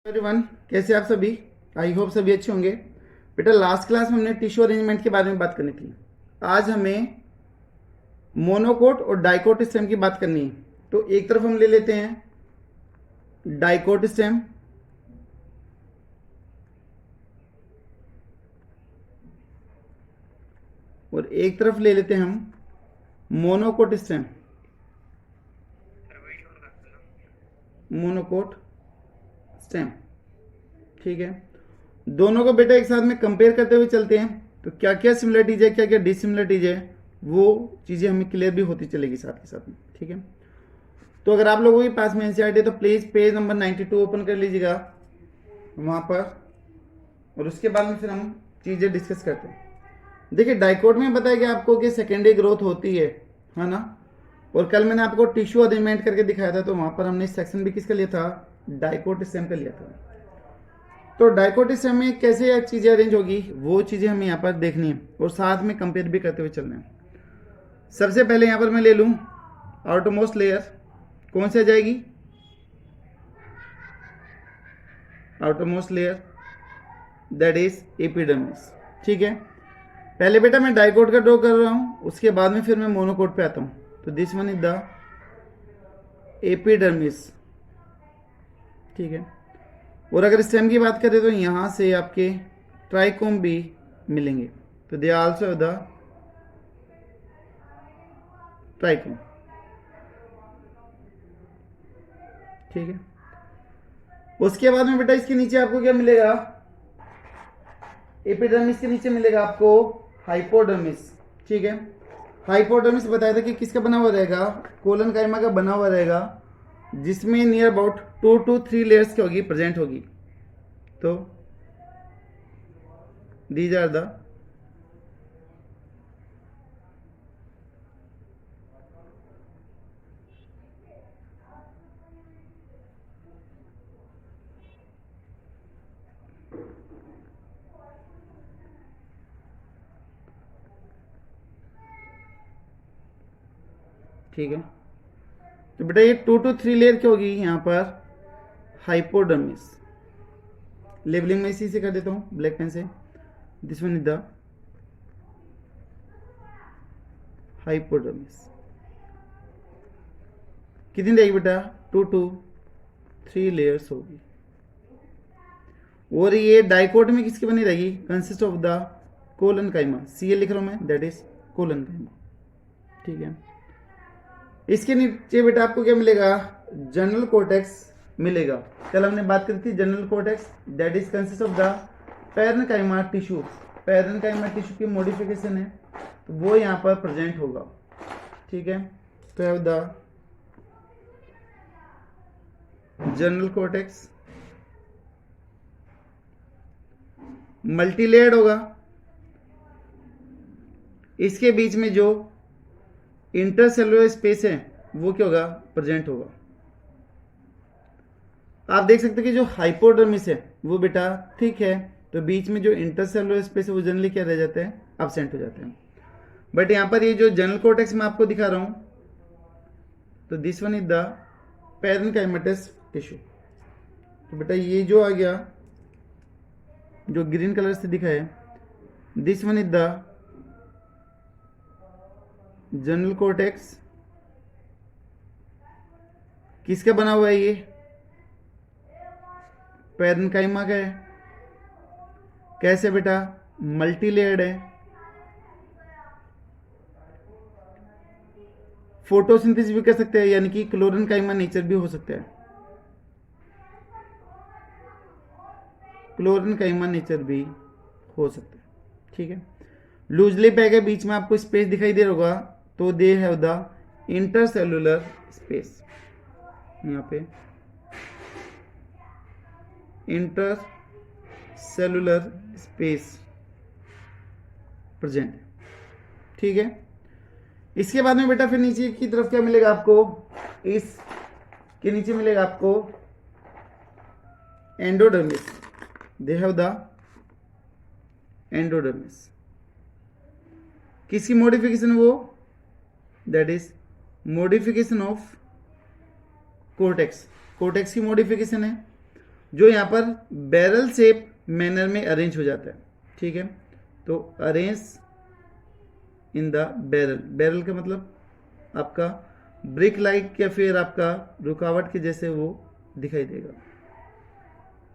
Everyone, कैसे आप सभी। आई होप सभी अच्छे होंगे। बेटा लास्ट क्लास में हमने टिश्यू अरेंजमेंट के बारे में बात करनी थी। आज हमें मोनोकोट और डाइकोट स्टेम की बात करनी है। तो एक तरफ हम ले लेते हैं डाइकोट स्टेम और एक तरफ ले लेते हैं हम मोनोकोट स्टेम। मोनोकोट स्टेम, ठीक है। दोनों को बेटा एक साथ में कंपेयर करते हुए चलते हैं तो क्या क्या सिमिलरिटीज है, क्या क्या डिसिमिलरिटीज है, वो चीज़ें हमें क्लियर भी होती चलेगी साथ के साथ में, ठीक है। तो अगर आप लोगों के पास में एनसीईआरटी है तो प्लीज पेज नंबर 92 ओपन कर लीजिएगा वहां पर, और उसके बाद में फिर हम चीज़ें डिस्कस करते हैं। देखिए डाइकोट में बताया गया आपको कि सेकेंडरी ग्रोथ होती है ना। और कल मैंने आपको टिश्यू अरेंजमेंट करके दिखाया था, तो वहां पर हमने सेक्शन भी किसका लिया था, डाइकोट स्टेम का लिया था। तो डाइकोट स्टेम में कैसे चीज़ें अरेंज होगी वो चीज़ें हमें यहाँ पर देखनी है और साथ में कंपेयर भी करते हुए चलना है। सबसे पहले यहाँ पर मैं ले लूँ आउटरमोस्ट लेयर, कौन सी आ जाएगी, outermost layer that is epidermis, ठीक है। पहले बेटा मैं डाइकोट का ड्रॉ कर रहा हूँ, उसके बाद में फिर मैं मोनोकोट पे आता हूँ। तो this one is the epidermis, ठीक है। और अगर स्टेम की बात करें तो यहाँ से आपके ट्राइकोम भी मिलेंगे, तो they also have the trichome, ठीक है। उसके बाद में बेटा इसके नीचे आपको क्या मिलेगा, एपिडर्मिस के नीचे मिलेगा आपको हाइपोडर्मिस, ठीक है। हाइपोडर्मिस बताया था कि किसका बना हुआ रहेगा, कोलन काइमा का बना हुआ रहेगा, जिसमें नियर अबाउट 2 to 3 लेयर्स की होगी, प्रेजेंट होगी। तो दीज आर द ठीक है। तो बेटा ये 2 to 3 लेयर की होगी यहाँ पर हाइपोडर्मिस। लेबलिंग में इसी से कर देता हूँ ब्लैक पेन से। This one is the hypodermis. कितनी रहेगी बेटा, 2 to 3 लेयर्स होगी। और ये डाइकोट में किसकी बनी रहेगी, कंसिस्ट ऑफ द कोलन काइमा, सी लिख रहा हूं मैं, दैट इज कोलन काइमा, ठीक है। इसके नीचे बेटा आपको क्या मिलेगा, जनरल कोर्टेक्स मिलेगा। कल हमने बात करी थी general cortex, that is consist of the parenchyma tissue. Parenchyma tissue की मॉडिफिकेशन है तो वो यहाँ पर प्रेजेंट होगा, ठीक है। तो have the general cortex, multilayered होगा। इसके बीच में जो इंटरसेलुलर स्पेस है वो क्या होगा, प्रेजेंट होगा। आप देख सकते हैं कि जो हाइपोडर्मिस है वो बेटा ठीक है, तो बीच में जो इंटरसेलुलर स्पेस है वो जनरली क्या रह जाते हैं, एब्सेंट हो जाते हैं। बट यहां पर ये जो जनरल कोर्टेक्स मैं आपको दिखा रहा हूं, तो this one is the parenchymatous tissue. तो बेटा ये जो आ गया, जो ग्रीन कलर से दिखा है, this one is the general cortex. किसका बना हुआ है ये, पैरेन्काइमा का है। कैसे बेटा, मल्टी लेयर्ड है, फोटोसिंथेसिस भी कर सकते हैं, यानी कि क्लोरेनकाइमा नेचर भी हो सकता है, क्लोरेनकाइमा नेचर भी हो सकता है, ठीक है। लूजली पैक है, बीच में आपको स्पेस दिखाई दे रहा होगा, तो they have the intercellular space, यहाँ पे इंटरसेलुलर स्पेस प्रेजेंट, ठीक है। इसके बाद में बेटा फिर नीचे की तरफ क्या मिलेगा आपको, इस के नीचे मिलेगा आपको endodermis. They have the endodermis. किसकी मॉडिफिकेशन वो, that is modification of cortex. Cortex की मॉडिफिकेशन है। जो यहाँ पर बैरल शेप मैनर में अरेंज हो जाता है। ठीक है, तो arrange in the barrel, barrel का मतलब आपका ब्रिक लाइक या फिर आपका रुकावट के जैसे वो दिखाई देगा।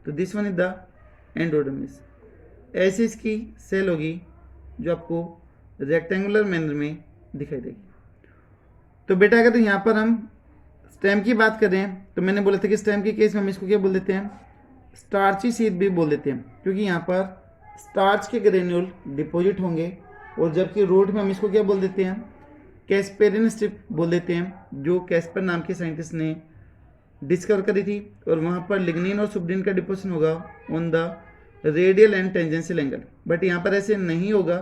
तो this one is the endodermis. ऐसी इसकी सेल होगी जो आपको रेक्टेंगुलर मैनर में दिखाई देगी। तो बेटा अगर यहाँ पर हम स्टेम की बात करें तो मैंने बोला था कि स्टेम के केस में हम इसको क्या बोल देते हैं, स्टार्ची शीट भी बोल देते हैं, क्योंकि यहाँ पर स्टार्च के ग्रेन्यूल डिपॉजिट होंगे। और जबकि रूट में हम इसको क्या बोल देते हैं, कैस्पेरिन स्ट्रिप बोल देते हैं, जो कैस्पर नाम के साइंटिस्ट ने डिस्कवर करी थी। और वहाँ पर लिग्निन और सुब्रिन का डिपोजिशन होगा on the radial and tangential angle. But यहाँ पर ऐसे नहीं होगा,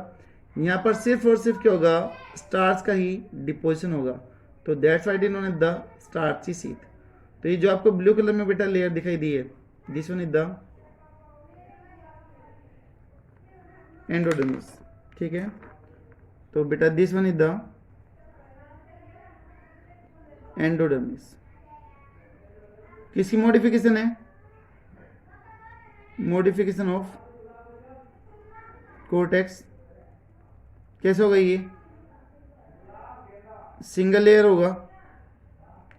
यहाँ पर सिर्फ और सिर्फ क्या होगा, स्टार्च का ही डिपोजिशन होगा। तो that's why known as the starchy sheet. तो ये जो आपको ब्लू कलर में बेटा लेयर दिखाई दी है, this one is the endodermis. ठीक है, तो बेटा this one is the endodermis. किसकी मॉडिफिकेशन है, मॉडिफिकेशन ऑफ कोर्टेक्स। कैसे होगा ये, सिंगल लेयर होगा।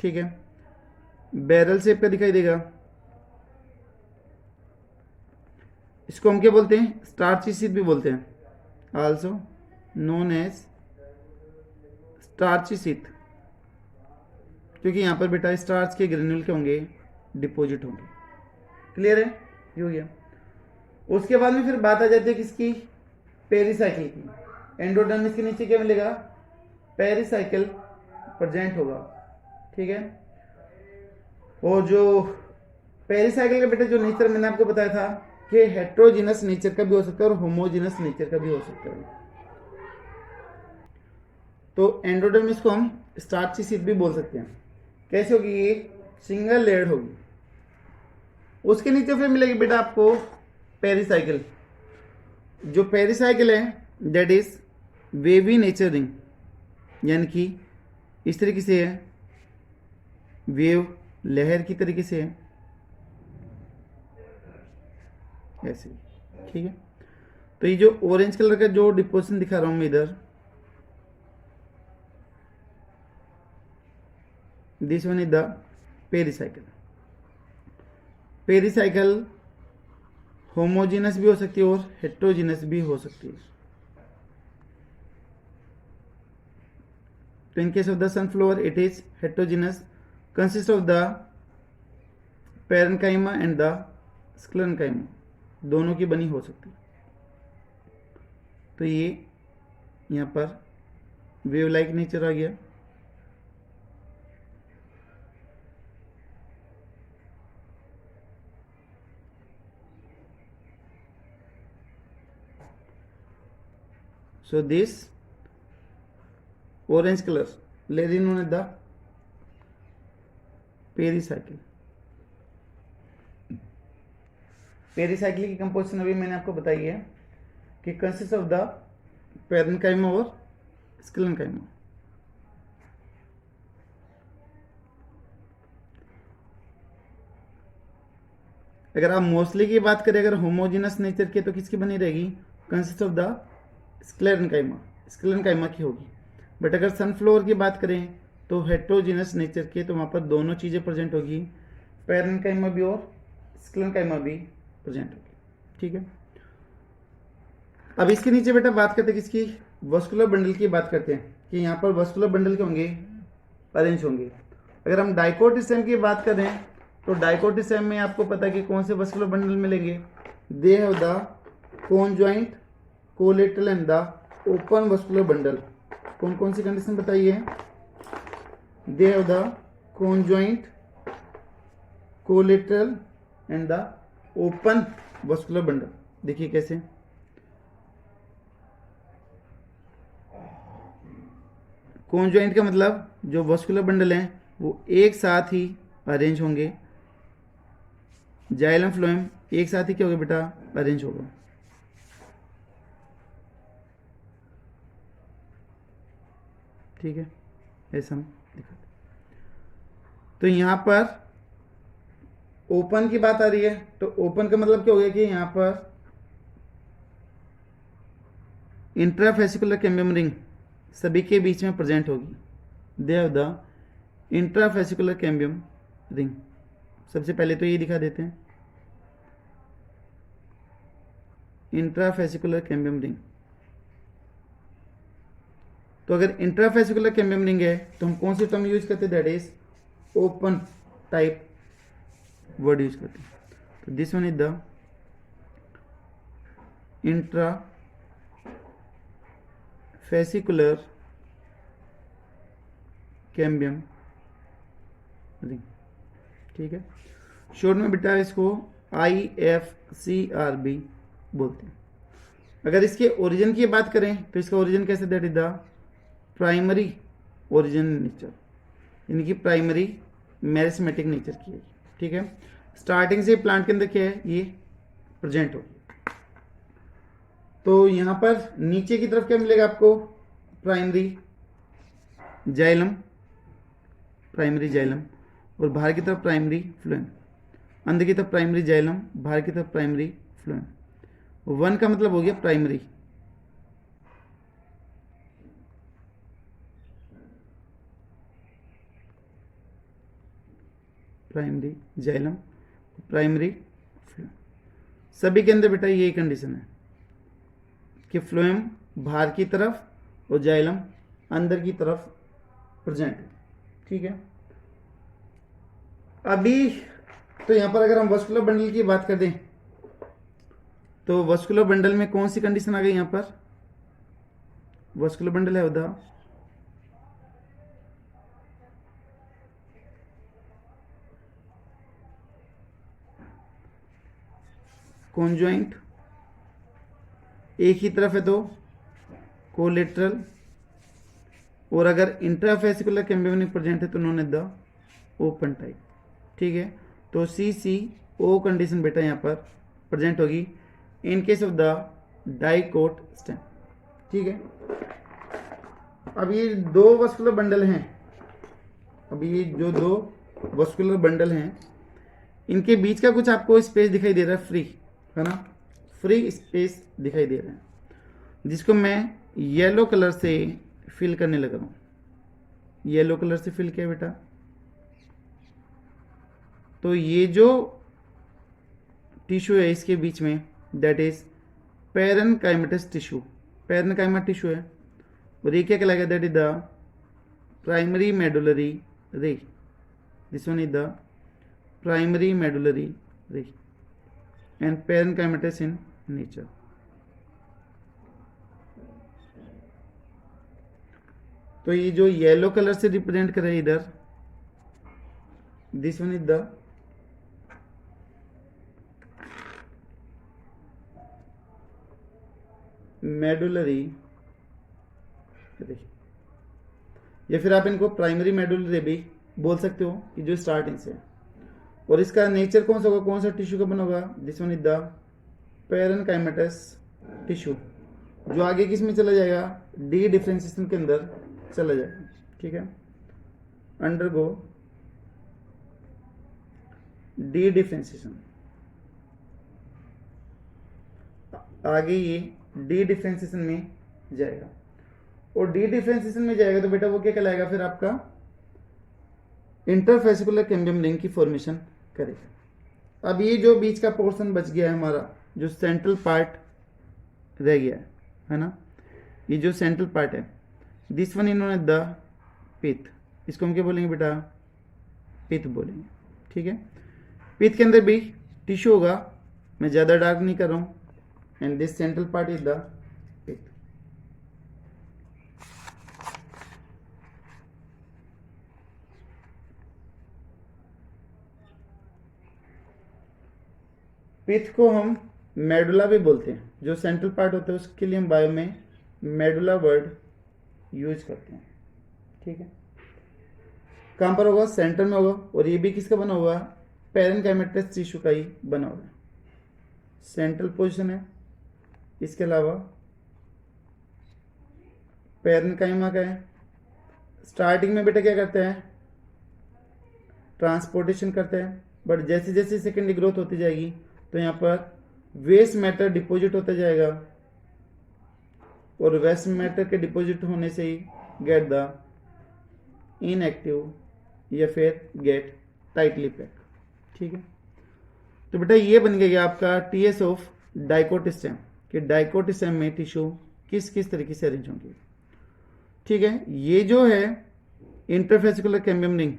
ठीक है, बैरल शेप का दिखाई देगा। इसको हम क्या बोलते हैं, स्टार्ची शीट भी बोलते हैं, also known as starchy sheet, क्योंकि यहां पर बेटा स्टार्च के ग्रेन्यूल के होंगे, डिपॉजिट होंगे। क्लियर है, ये हो गया। उसके बाद में फिर बात आ जाती है किसकी, पेरिसाइकिल की। एंडोडर्मिस के नीचे क्या मिलेगा, पेरिसाइकिल प्रेजेंट होगा। ठीक है, और जो पेरिसाइकिल का बेटा जो नेचर मैंने आपको बताया था कि हेट्रोजीनस नेचर का भी हो सकता है और होमोजीनस नेचर का भी हो सकता है। तो एंडोडर्मिस को हम स्टार्ची शीट भी बोल सकते हैं। कैसे होगी, ये सिंगल लेयर्ड होगी। उसके नीचे फिर मिलेगी बेटा आपको पेरिसाइकिल। जो पेरिसाइकिल है that is wavy nature ring, यानी कि इस तरीके से है, वेव लहर की तरीके से है, ऐसे। ठीक है, तो ये जो ऑरेंज कलर का जो डिपोजिशन दिखा रहा हूं मैं इधर, this one is the pericycle. Pericycle homogeneous भी हो सकती है और हेट्रोजीनस भी हो सकती है। तो in case of the sunflower it is heterogeneous, consist of the parenchyma and the sclerenchyma, दोनों की बनी हो सकती है। तो ये यहाँ पर वेव लाइक नेचर आ गया। So this orange color layer known as the pericycle. Pericycle की कंपोजिशन अभी मैंने आपको बताई है कि कंसिस्ट ऑफ द पैरेन्काइमा और स्क्लेरेन्काइमा। अगर आप मोस्टली की बात करें, अगर होमोजिनस नेचर के, तो किसकी बनी रहेगी, consist of the sclerenchyma, sclerenchyma की होगी। बट अगर सनफ्लावर की बात करें तो हेट्रोजीनस नेचर के, तो वहाँ पर दोनों चीज़ें प्रेजेंट होगी, पैरेन्काइमा भी और स्क्लेरेन्काइमा भी प्रेजेंट होगी। ठीक है, अब इसके नीचे बेटा बात करते हैं किसकी, वस्कुलर बंडल की बात करते हैं कि यहाँ पर वस्कुलर बंडल के होंगे, अरेंज होंगे। अगर हम डाइकोट स्टेम की बात करें तो डाइकोट स्टेम में आपको पता है कि कौन से वस्कुलर बंडल मिलेंगे, they have the conjoint, collateral and the open vascular bundle. कौन कौन सी कंडीशन बताइए, they have the conjoint, collateral and the open vascular bundle. देखिए कैसे, कॉन्जॉइंट का मतलब जो वस्कुलर बंडल हैं वो एक साथ ही अरेंज होंगे, जाइलम फ्लोएम एक साथ ही क्या होगा बेटा, अरेंज होगा। ठीक है, ऐसा हम दिखाते। तो यहां पर ओपन की बात आ रही है तो ओपन का मतलब क्या हो गया कि यहाँ पर इंट्राफेसिकुलर कैम्बियम रिंग सभी के बीच में प्रेजेंट होगी। They have the intrafascicular cambium ring. सबसे पहले तो ये दिखा देते हैं, इंट्राफेसिकुलर कैम्बियम रिंग। तो अगर इंट्राफेसिकुलर कैम्बियम रिंग है तो हम कौन सी टर्म यूज करते हैं, that is open type word use करते हैं। तो this one is the intra fascicular cambium ring. ठीक है, शॉर्ट में बेटा इसको IFCRB बोलते हैं। अगर इसके ओरिजिन की बात करें तो इसका ओरिजिन कैसे, that is the primary origin nature, यानी कि प्राइमरी मेरिस्मेटिक नेचर की है। ठीक है, स्टार्टिंग से प्लांट के अंदर क्या है, ये प्रेजेंट हो। तो यहां पर नीचे की तरफ क्या मिलेगा आपको, प्राइमरी जाइलम, प्राइमरी जाइलम, और बाहर की तरफ प्राइमरी फ्लोएम। अंदर की तरफ प्राइमरी जाइलम, बाहर की तरफ प्राइमरी फ्लोएम। वन का मतलब हो गया primary, primary xylem, primary phloem. सभी के अंदर बेटा यही कंडीशन है कि फ्लोएम बाहर की तरफ और जाइलम अंदर की तरफ प्रेजेंट है। ठीक है, अभी तो यहां पर अगर हम वस्कुलर बंडल की बात कर दें तो वस्कुलर बंडल में कौन सी कंडीशन आ गई, यहां पर वस्कुलर बंडल है उदा कॉन्जॉइंट, एक ही तरफ है तो कोलेटरल, और अगर इंट्राफेसिकुलर कैम्बियम प्रेजेंट है तो known as the open type. ठीक है, तो CCO कंडीशन बेटा यहां पर प्रेजेंट होगी in case of the dicot stem. ठीक है, अब ये दो वस्कुलर बंडल हैं, अभी ये जो दो वस्कुलर बंडल हैं इनके बीच का कुछ आपको स्पेस दिखाई दे रहा है, फ्री है ना, फ्री स्पेस दिखाई दे रहा है, जिसको मैं येलो कलर से फिल करने लग रहा हूं। येलो कलर से फिल किया बेटा, तो ये जो टिश्यू है इसके बीच में that is parenchymatous tissue, parenchyma tissue है, और ये क्या कहलाएगा, that is the primary medullary ray. This one is the primary medullary ray and parenchymatous in nature. तो ये जो येलो कलर से रिप्रेजेंट कर रहे हैं इधर, this one is the medullary रे, या फिर आप इनको प्राइमरी मेडुलरी रे भी बोल सकते हो, कि जो स्टार्टिंग से। और इसका नेचर कौन सा होगा, कौन सा टिश्यू का बना होगा, this one is the parenchymatous tissue, जो आगे किस में चला जाएगा, डी डिफ्रेंशिएशन के अंदर चला जाएगा। ठीक है, अंडरगो डी डिफ्रेंशिएशन, आगे ये डी डिफ्रेंशिएशन में जाएगा, और डी डिफ्रेंशिएशन में जाएगा तो बेटा वो क्या कहलाएगा, फिर आपका इंटरफेसिकुलर कैम्बियम रिंग की फॉर्मेशन करेगा। अब ये जो बीच का पोर्शन बच गया है हमारा, जो सेंट्रल पार्ट रह गया है ना, ये जो सेंट्रल पार्ट है, दिस वन इन्होंने द पिथ, इसको हम क्या बोलेंगे बेटा, पिथ बोलेंगे। ठीक है, पिथ के अंदर भी टिश्यू होगा, मैं ज़्यादा डार्क नहीं कर रहा हूँ, and this central part is the pith. Pith को हम मेडुला भी बोलते हैं, जो सेंट्रल पार्ट होता है उसके लिए हम बायो में मेडुला वर्ड यूज करते हैं। ठीक है, कहां पर होगा, सेंटर में होगा, और ये भी किसका बना हुआ, पैरेनकाइमेटस टिश्यू का ही बना हुआ है, सेंट्रल पोजीशन है। इसके अलावा पैरेनकाइमा का है, स्टार्टिंग में बेटा क्या करते हैं, ट्रांसपोर्टेशन करते हैं, बट जैसे जैसे सेकेंडरी ग्रोथ होती जाएगी तो यहाँ पर वेस्ट मैटर डिपॉजिट होता जाएगा, और वेस्ट मैटर के डिपॉजिट होने से ही गेट द इनएक्टिव या फिर गेट टाइटली पैक। ठीक है, तो बेटा ये बन गया आपका टीएस ऑफ डाइकोट स्टेम कि डाइकोट स्टेम में टिश्यू किस किस तरीके से अरेंज होंगे। ठीक है, ये जो है इंटरफेसिकुलर कैम्बियम रिंग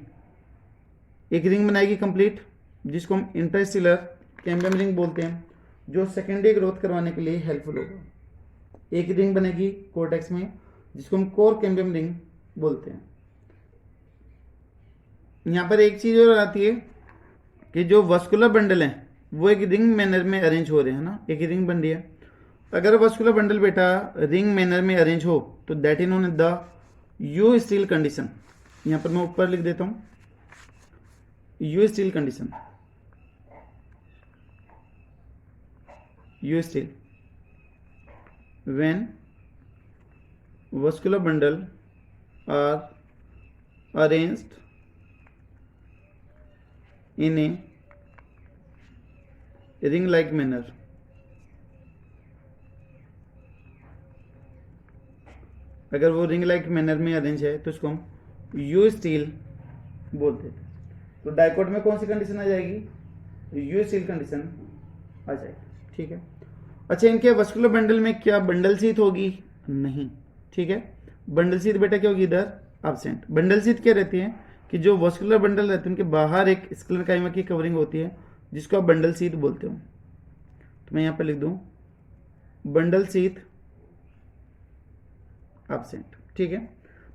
एक रिंग बनाएगी कंप्लीट, जिसको हम इंटरस्टिलर कैम्बियम रिंग बोलते हैं, जो सेकेंडरी ग्रोथ करवाने के लिए हेल्पफुल होगा। एक रिंग बनेगी कोर्टेक्स में जिसको हम कोर कैम्बियम रिंग बोलते हैं। यहां पर एक चीज और आती है कि जो वस्कुलर बंडल है वो एक रिंग मैनर में अरेंज हो रहे हैं ना, एक रिंग बन रही है। अगर वस्कुलर बंडल बेटा रिंग मैनर में अरेंज हो तो that is known as the eustele condition. यहां पर मैं ऊपर लिख देता हूं eustele condition, eustele when vascular bundle are arranged in a ring like manner। अगर वो रिंग लाइक मैनर में अरेंज है तो उसको हम यू स्टील बोलते हैं। तो डाइकोट में कौन सी कंडीशन आ जाएगी, यू स्टील कंडीशन आ जाएगी। ठीक है, अच्छा इनके वस्कुलर बंडल में क्या बंडल सीथ होगी, नहीं। ठीक है, बंडल सीथ बेटा क्या होगी, इधर एब्सेंट। बंडल सीथ क्या रहती है कि जो वस्कुलर बंडल रहते हैं उनके बाहर एक स्क्लेरोकाइमा की कवरिंग होती है जिसको आप बंडल सीथ बोलते हो। तो मैं यहां पर लिख दूं बंडल सीथ एब्सेंट। ठीक है,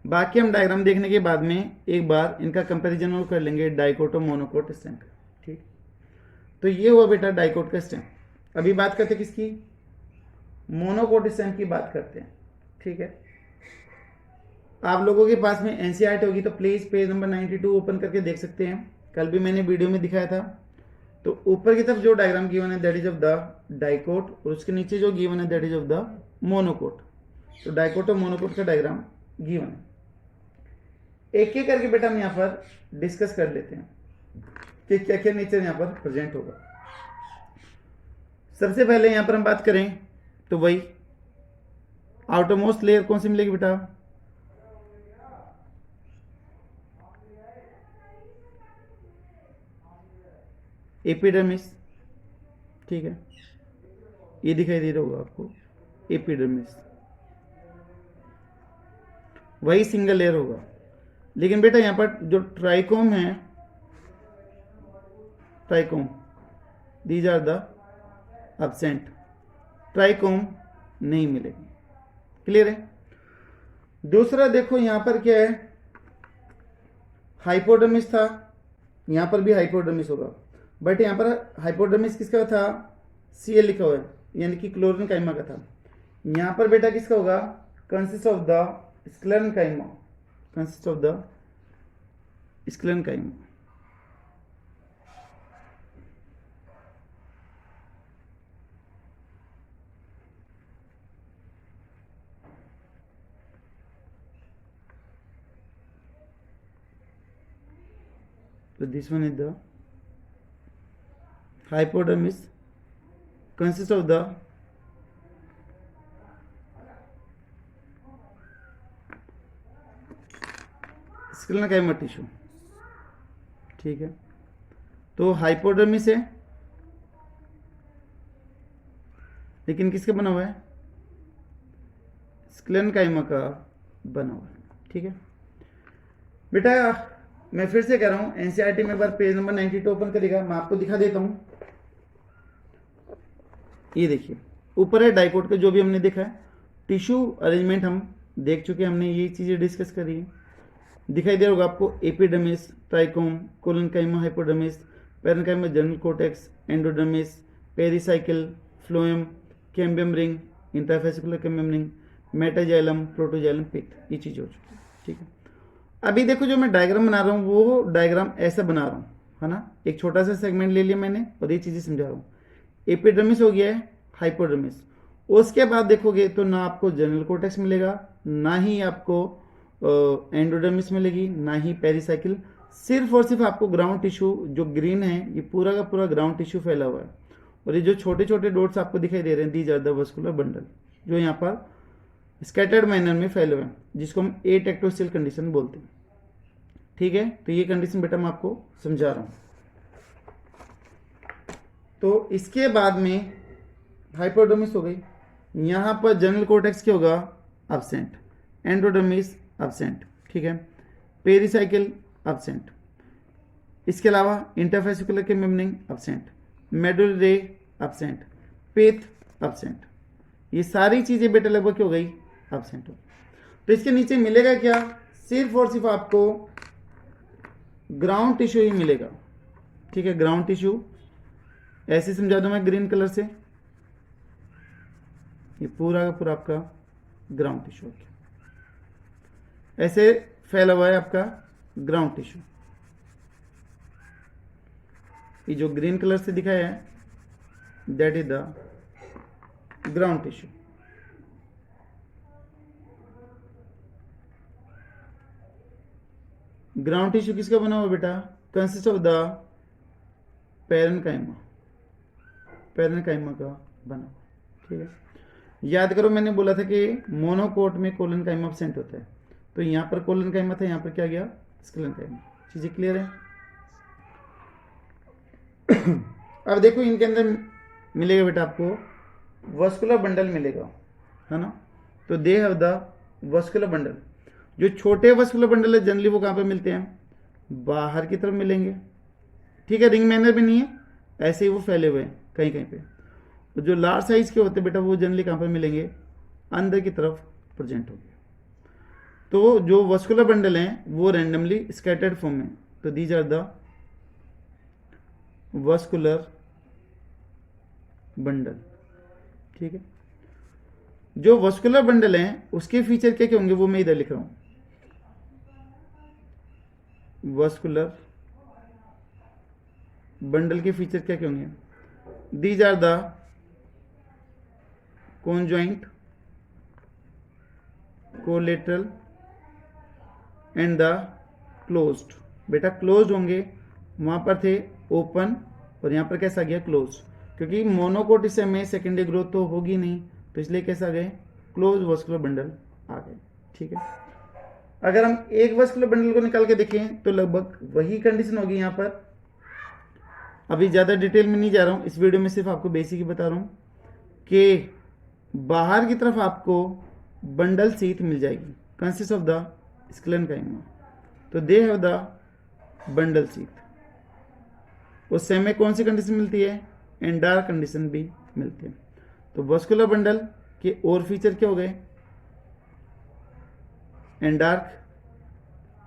बाकी हम डायग्राम देखने के बाद में एक बार इनका कंपैरिजन और कर लेंगे डाइकोट और मोनोकोट स्टेम का। ठीक, तो ये हुआ बेटा डाइकोट का स्टेम। अभी बात करते हैं किसकी, मोनोकोट स्टेम की बात करते हैं। ठीक है, आप लोगों के पास में एनसीईआरटी होगी तो प्लीज पेज नंबर 92 ओपन करके देख सकते हैं। कल भी मैंने वीडियो में दिखाया था। तो ऊपर की तरफ जो डायग्राम गिवन है that is of the dicot, और उसके नीचे जो गिवन है that is of the monocot. तो डाइकोट और मोनोकोट का डायग्राम गिवन है। एक एक करके बेटा हम यहाँ पर डिस्कस कर लेते हैं कि क्या क्या नेचर यहाँ पर प्रेजेंट होगा। सबसे पहले यहां पर हम बात करें तो वही आउटरमोस्ट लेयर कौन सी मिलेगी बेटा, एपिडर्मिस। ठीक है, ये दिखाई दे रहा होगा आपको एपिडर्मिस, वही सिंगल लेयर होगा। लेकिन बेटा यहां पर जो ट्राइकोम है, trichome these are the absent, trichome नहीं मिलेगी। क्लियर है। दूसरा देखो यहां पर क्या है, हाइपोडर्मिस था, यहां पर भी हाइपोडर्मिस होगा, बट यहां पर हाइपोडर्मिस किसका था, सीएल लिखा हुआ है, यानी कि क्लोरेनकाइमा का था। यहां पर बेटा किसका होगा, consist of the sclerenchyma, consist of the sclerenchyma. So this one is the hypodermis, consists of the sclerenchyma tissue। ठीक है, तो हाइपोडर्मिस है, लेकिन किसका बना हुआ है, स्क्लेरेनकाइमा का बना हुआ है। ठीक है बेटा, मैं फिर से कह रहा हूं एनसीईआरटी में एक बार पेज नंबर 92 ओपन करेगा, मैं आपको दिखा देता हूं। ये देखिए ऊपर है डाइकोट का जो भी हमने देखा है, टिश्यू अरेंजमेंट हम देख चुके हैं, हमने ये चीजें डिस्कस करी है। दिखाई दे रहा होगा आपको epidermis, trichome, collenchyma, hypodermis, parenchyma, general cortex, endodermis, pericycle, phloem, cambium ring, interfascicular cambium ring, metaxylem, protoxylem, pith, ये चीज हो चुकी है। ठीक है, अभी देखो जो मैं डायग्राम बना रहा हूँ वो डायग्राम ऐसा बना रहा हूँ, है ना, एक छोटा सा सेगमेंट ले लिया मैंने और ये चीजें समझा रहा हूँ। एपिडर्मिस हो गया है, हाइपोडर्मिस, उसके बाद देखोगे तो ना आपको जनरल कोर्टेक्स मिलेगा, ना ही आपको एंडोडर्मिस मिलेगी, ना ही पेरिसाइकिल, सिर्फ और सिर्फ आपको ग्राउंड टिश्यू जो ग्रीन है, ये पूरा का पूरा ग्राउंड टिश्यू फैला हुआ है, और ये जो छोटे छोटे डॉट्स आपको दिखाई दे रहे हैं, these are the vascular bundle, जो यहाँ पर स्कैटर्ड मैनर में फैले हुए हैं, जिसको हम एटेक्टोस्टिल कंडीशन बोलते हैं। ठीक है, तो ये कंडीशन बेटा मैं आपको समझा रहा हूं। तो इसके बाद में हाइपोडर्मिस हो गई, यहां पर जनरल कोर्टेक्स क्या होगा, एब्सेंट, एंडोडर्मिस एब्सेंट, ठीक है, पेरिसाइकिल एब्सेंट, इसके अलावा इंटरफेसिकुलर के मेम्ब्रेन एब्सेंट, मेडुलरी रे एब्सेंट, पेथ एब्सेंट, ये सारी चीजें बेटा लगभग क्या हो गई, एब्सेंट हो। तो इसके नीचे मिलेगा क्या, सिर्फ और सिर्फ आपको ग्राउंड टिश्यू ही मिलेगा। ठीक है, ग्राउंड टिश्यू ऐसे समझा दूं मैं ग्रीन कलर से, ये पूरा का पूरा आपका ग्राउंड टिश्यू हो गया, ऐसे फैला हुआ है आपका ग्राउंड टिश्यू। ये जो ग्रीन कलर से दिखाया है, that is the ground tissue. Ground tissue किसका बना हुआ बेटा, consist of the parenchyma, parenchyma का बना हुआ। ठीक है, याद करो मैंने बोला था कि मोनोकोट में कोलेनकाइमा एब्सेंट होता है, तो यहां पर कोलेनकाइमा था, यहां पर क्या गया, स्क्लेनकाइमा। चीजें क्लियर है। अब देखो इनके अंदर मिलेगा बेटा आपको वस्कुलर बंडल मिलेगा, है ना। तो they have the vascular bundle. जो छोटे वस्कुलर बंडल है जनरली वो कहां पे मिलते हैं, बाहर की तरफ मिलेंगे। ठीक है, रिंग मैनर भी नहीं है, ऐसे ही वो फैले हुए हैं कहीं कहीं पे। तो जो लार्ज साइज के होते हैं बेटा वो जनरली कहां पर मिलेंगे, अंदर की तरफ प्रेजेंट होंगे। तो जो वस्कुलर बंडल हैं वो रैंडमली स्कैटर्ड फॉर्म में, तो these are the vascular bundle. ठीक है, जो वस्कुलर बंडल हैं उसके फीचर क्या क्या होंगे वो मैं इधर लिख रहा हूं। वस्कुलर बंडल के फीचर क्या क्या होंगे, these are the conjoint, collateral and the closed. बेटा क्लोज्ड होंगे, वहां पर थे ओपन, और यहां पर कैसा गया, क्लोज, क्योंकि मोनोकोट इस में सेकेंडरी ग्रोथ तो होगी नहीं, तो इसलिए कैसा गए, क्लोज वस्कुलर बंडल आ गए। ठीक है, अगर हम एक वस्कुलर बंडल को निकाल के देखें तो लगभग वही कंडीशन होगी यहां पर। अभी ज्यादा डिटेल में नहीं जा रहा हूं, इस वीडियो में सिर्फ आपको बेसिक ही बता रहा हूं कि बाहर की तरफ आपको बंडल सीथ मिल जाएगी, कंसिस्ट ऑफ द स्क्लेनकाइमा, तो they have the bundle sheath. उस में कौन सी कंडीशन मिलती है, एंडार्क कंडीशन भी मिलती है। तो वस्कुलर बंडल के और फीचर क्या हो गए, एंडार्क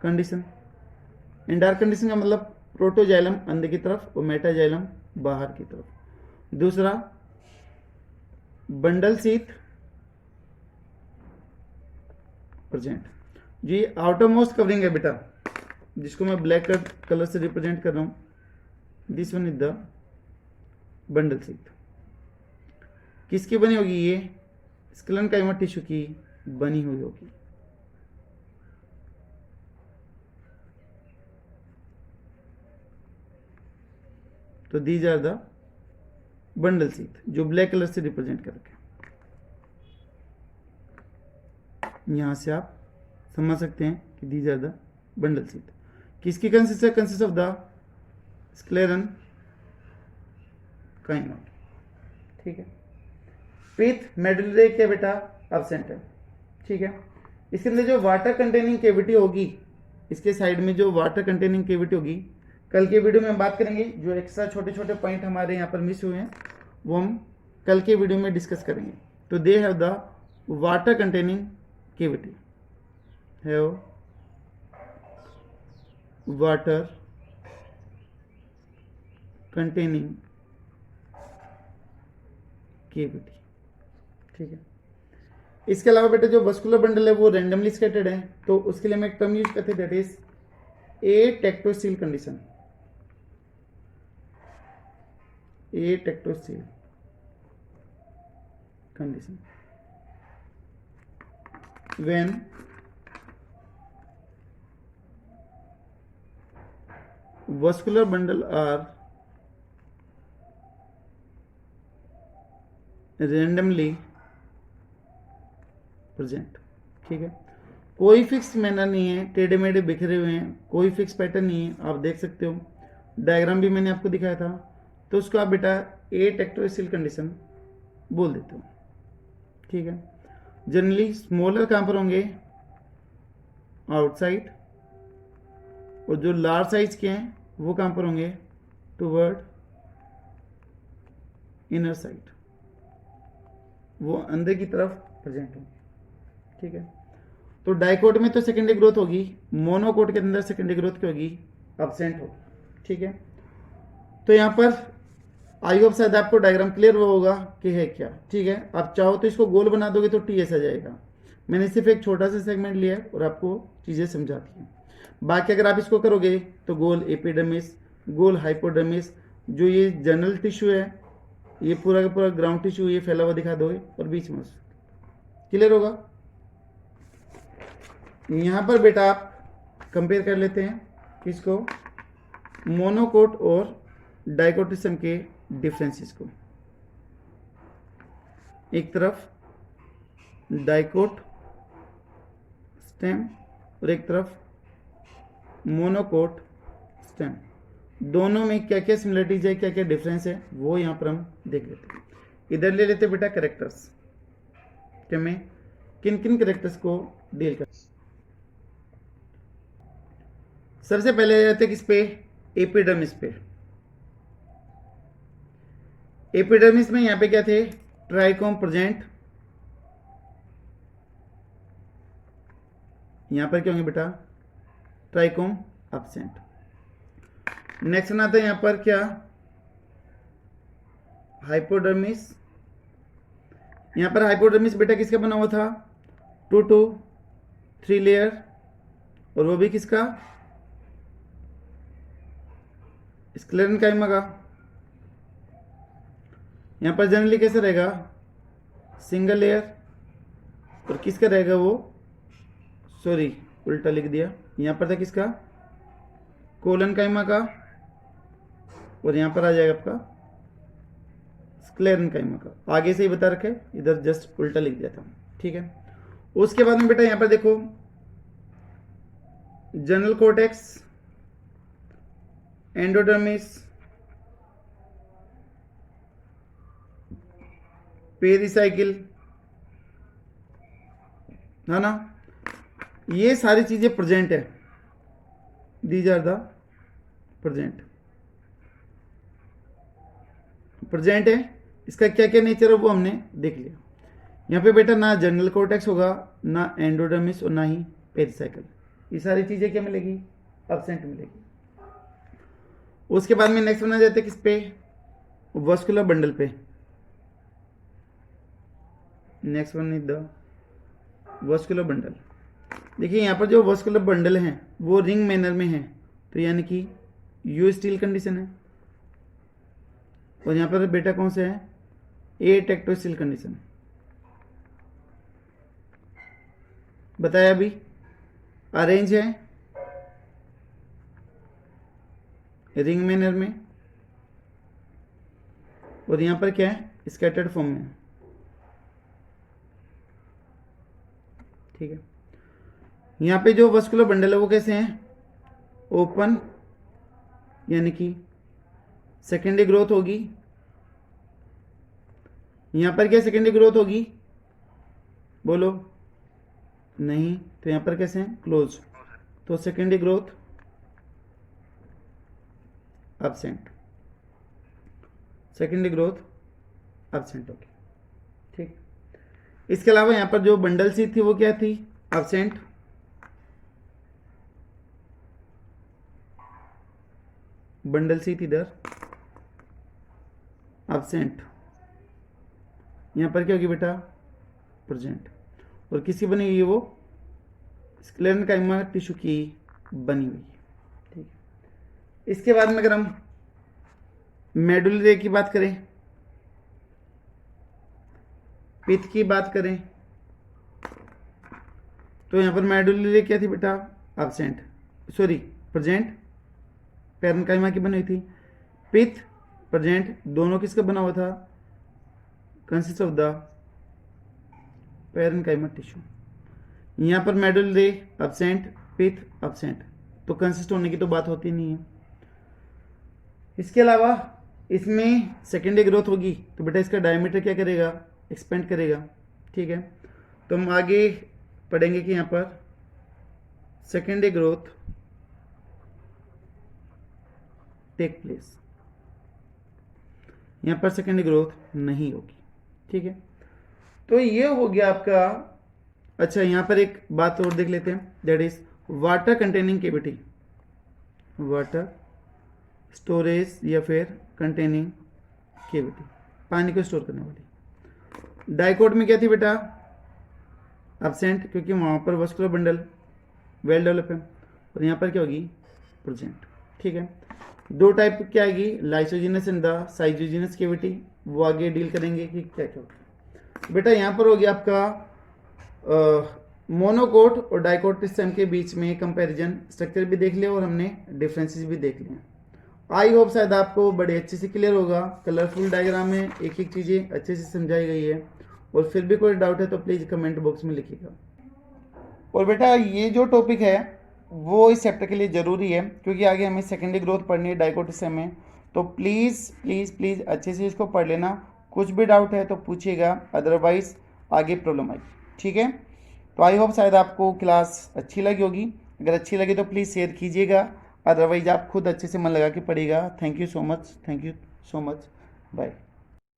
कंडीशन। एंडार्क कंडीशन का मतलब प्रोटोजाइलम अंदर की तरफ और मेटाजाइलम बाहर की तरफ। दूसरा बंडल सीथ प्रेजेंट, जी आउटर मोस्ट कवरिंग है बेटा, जिसको मैं ब्लैक कलर से रिप्रेजेंट कर रहा हूं, this one is the bundle sheath. किसकी बनी होगी, ये स्क्लेनकाइमा टिश्यू की बनी हुई होगी। तो these are the bundle sheath, जो ब्लैक कलर से रिप्रेजेंट कर रखे। यहां से आप समझ सकते हैं कि these are the bundle sheath. किसकी कंसिस्ट है, consist of the sclerenchyma. ठीक है, पिथ मेडुलरी के बेटा एब्सेंट है। ठीक है, इसके अंदर जो वाटर कंटेनिंग केविटी होगी, इसके साइड में जो वाटर कंटेनिंग केविटी होगी, कल के वीडियो में बात करेंगे। जो एक्स्ट्रा छोटे छोटे पॉइंट हमारे यहाँ पर मिस हुए हैं वो हम कल के वीडियो में डिस्कस करेंगे। तो they have the water containing cavity, have water containing cavity. ठीक है, इसके अलावा बेटा जो वस्कुलर बंडल है वो रैंडमली स्कैटर्ड है, तो उसके लिए हम एक टर्म यूज करते हैं, that is atactostele condition. Atactostele condition, when vascular bundle are randomly present। ठीक है, कोई फिक्स मैनर नहीं है, टेढ़े मेढ़े बिखरे हुए हैं, कोई फिक्स पैटर्न नहीं है। आप देख सकते हो, डायग्राम भी मैंने आपको दिखाया था। तो उसको आप बेटा ए टेक्टोसिल कंडीशन बोल देते हो। ठीक है, जनरली स्मॉलर कहाँ पर होंगे, आउटसाइड, और जो लार्ज साइज के हैं वो कहाँ पर होंगे, टुवर्ड इनर साइड, वो अंदर की तरफ प्रेजेंट होंगे। ठीक है, तो डाइकोट में तो सेकेंडरी ग्रोथ होगी, मोनोकोट के अंदर सेकेंडरी ग्रोथ क्या होगी, एब्सेंट होगी। ठीक है, तो यहाँ पर आई होप शायद आपको डायग्राम क्लियर हुआ होगा कि है क्या। ठीक है, आप चाहो तो इसको गोल बना दोगे तो टीएस आ जाएगा। मैंने सिर्फ एक छोटा सा सेगमेंट लिया है और आपको चीज़ें समझा दी हैं। बाकी अगर आप इसको करोगे तो गोल एपिडर्मिस, गोल हाइपोडर्मिस, जो ये जनरल टिश्यू है, ये पूरा का पूरा ग्राउंड टिश्यू ये फैला हुआ दिखा दोगे, और बीच में क्लियर होगा। यहाँ पर बेटा आप कंपेयर कर लेते हैं किसको, मोनोकोट और डाइकोटिज्म के डिफरेंसेस को। एक तरफ डाइकोट स्टेम और एक तरफ मोनोकोट स्टेम, दोनों में क्या क्या सिमिलरिटीज है, क्या क्या डिफरेंस है, वो यहाँ पर हम देख लेते हैं। इधर ले लेते बेटा कैरेक्टर्स, कि मैं किन किन कैरेक्टर्स को डील कर। सबसे पहले रहते हैं किस पे, एपिडर्मिस पे। एपिडर्मिस में यहाँ पे क्या थे, ट्राइकोम प्रेजेंट, यहाँ पर क्या होंगे बेटा, ट्राइकोम एब्सेंट। नेक्स्ट आता है यहाँ पर क्या, हाइपोडर्मिस। यहाँ पर हाइपोडर्मिस बेटा किसका बना हुआ था, 2 to 3 लेयर, और वो भी किसका, स्क्लेरेन्काइमा का। यहाँ पर जनरली कैसे रहेगा, सिंगल लेयर, और किसका रहेगा वो, सॉरी उल्टा लिख दिया, यहाँ पर था किसका, कोलनकाइमा का, और यहाँ पर आ जाएगा आपका स्क्लेरेन्काइमा का। आगे से ही बता रखे, इधर जस्ट उल्टा लिख दिया था। ठीक है, उसके बाद में बेटा यहाँ पर देखो, जनरल कोर्टेक्स, एंडोडर्मिस, पेरिसाइकिल, है ना, ये सारी चीजें प्रेजेंट है, दीज आर द प्रेजेंट है। इसका क्या क्या नेचर है वो हमने देख लिया। यहाँ पे बेटा ना जनरल कोर्टेक्स होगा, ना एंडोडर्मिस, और ना ही पेरिसाइकिल, ये सारी चीजें क्या मिलेगी, एब्सेंट मिलेगी। उसके बाद में नेक्स्ट बना जाता है किस पे, वस्कुलर बंडल पे। Next one is the vascular bundle. देखिए यहाँ पर जो वस्कुलर बंडल हैं वो रिंग मैनर में है, तो यानी कि यू स्टील कंडीशन है, और यहाँ पर बेटा कौन से है, ए टेक्टोसिल कंडीशन बताया अभी। अरेंज है रिंग मैनर में, और यहाँ पर क्या है, स्कैटर्ड फॉर्म में। ठीक है, यहाँ पे जो वस्कुलर बंडल है वो कैसे हैं, ओपन, यानी कि सेकेंडरी ग्रोथ होगी। यहाँ पर क्या सेकेंडरी ग्रोथ होगी, बोलो, नहीं, तो यहाँ पर कैसे हैं, क्लोज, तो secondary growth absent, secondary growth absent होगी। ठीक, इसके अलावा यहाँ पर जो बंडल सी थी वो क्या थी, एब्सेंट। बंडल सी थी इधर एब्सेंट, यहाँ पर क्या होगी बेटा, प्रेजेंट, और किसकी बनी हुई है वो, स्क्लेरेन्काइमा टिश्यू की बनी हुई है। ठीक है, इसके बाद में अगर हम मेडुलरी की बात करें, पित्त की बात करें, तो यहाँ पर मेडुलरी क्या थी बेटा, एब्सेंट, सॉरी प्रेजेंट, पैरेन्काइमा की बनी हुई थी। पिथ प्रेजेंट दोनों किसका बना हुआ था, consist of the parenchyma tissue. यहाँ पर मेडुलरी एब्सेंट, पिथ एब्सेंट, तो कंसिस्ट होने की तो बात होती नहीं है। इसके अलावा इसमें सेकेंडरी ग्रोथ होगी तो बेटा इसका डायमीटर क्या करेगा, एक्सपेंड करेगा। ठीक है, तो हम आगे पढ़ेंगे कि यहाँ पर सेकेंडरी ग्रोथ टेक प्लेस, यहाँ पर सेकेंडरी ग्रोथ नहीं होगी। ठीक है, तो ये हो गया आपका। अच्छा, यहाँ पर एक बात और देख लेते हैं, that is water containing cavity, water storage या फिर कंटेनिंग केविटी, पानी को स्टोर करने वाली। डाइकोट में क्या थी बेटा, एब्सेंट, क्योंकि वहाँ पर वस्कुलर बंडल वेल डेवलप है, और यहाँ पर क्या होगी, प्रेजेंट। ठीक है, दो टाइप क्या आएगी, लाइसोजिनस एंड द साइजोजिनस केविटी, वो आगे डील करेंगे कि क्या क्या होगा। बेटा यहाँ पर हो गया आपका मोनोकोट और डाइकोट सिस्टम के बीच में कंपैरिजन, स्ट्रक्चर भी देख लिया और हमने डिफरेंसेस भी देख लिए। आई होप शायद आपको बड़े अच्छे से क्लियर होगा। कलरफुल डायग्राम में एक एक चीज़ें अच्छे से समझाई गई है, और फिर भी कोई डाउट है तो प्लीज़ कमेंट बॉक्स में लिखिएगा। और बेटा ये जो टॉपिक है वो इस चैप्टर के लिए ज़रूरी है, क्योंकि आगे हमें सेकेंडरी ग्रोथ पढ़नी है डाइकोट सिस्टम में, तो प्लीज़ प्लीज़ प्लीज़ अच्छे से इसको पढ़ लेना। कुछ भी डाउट है तो पूछिएगा, अदरवाइज आगे प्रॉब्लम आएगी। ठीक है, तो आई होप शायद आपको क्लास अच्छी लगी होगी। अगर अच्छी लगी तो प्लीज़ शेयर कीजिएगा, अदरवाइज आप खुद अच्छे से मन लगा के पढ़िएगा। Thank you so much, thank you so much, bye.